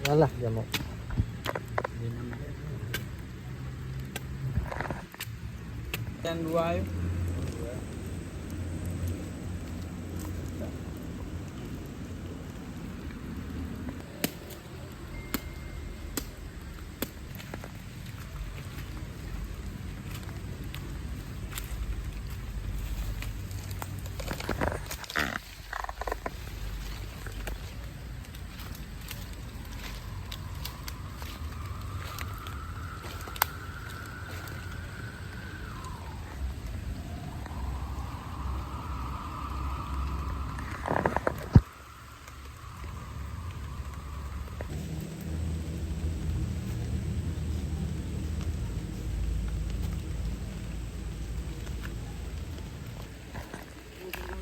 Alah jamuk. Yang dua yuk.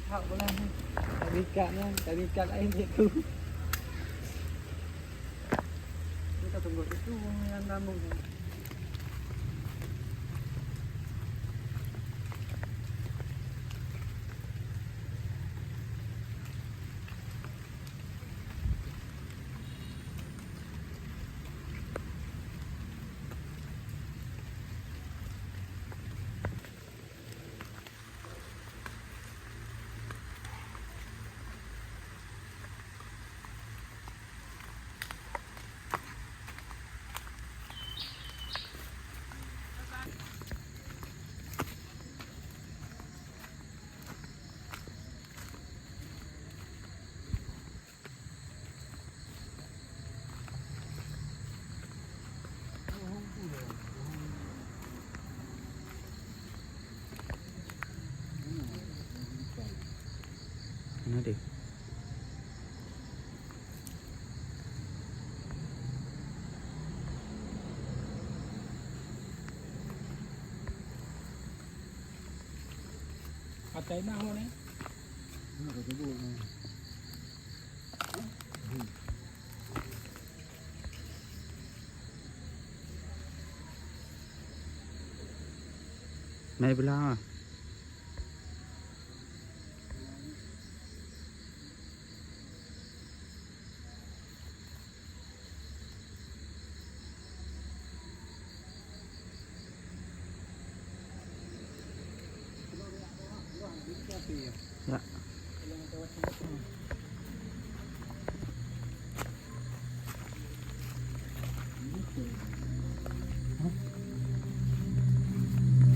Thạo có làm không? Tại vì cạn anh thì cứ kita tunggu itu yang namun Nó đi. Patay na ako na. May belah ah. Ya.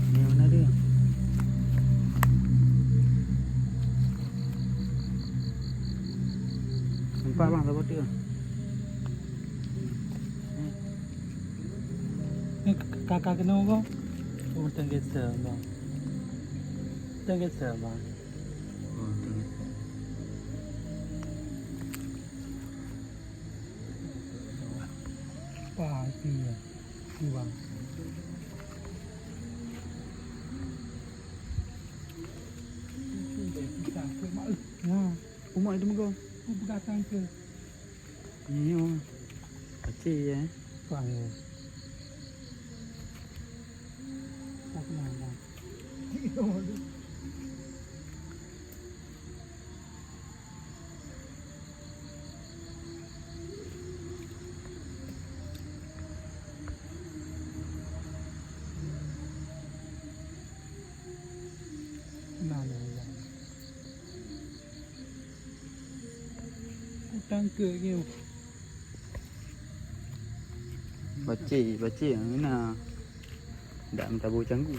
Ni mana dia? Nampak bang dapat dia. Ni kakak kena bang. Oh tengah geser bang. Tengah geser bang. Oh, tengok. Wah, iya. Ni bang. Nah, Umat itu muka. aku berkatan ke. Ni orang. Kecil ya. Bang ya. Aku mana? Mana ya? Utang ke ni. Bacik yang mana? Tak minta bau canggu.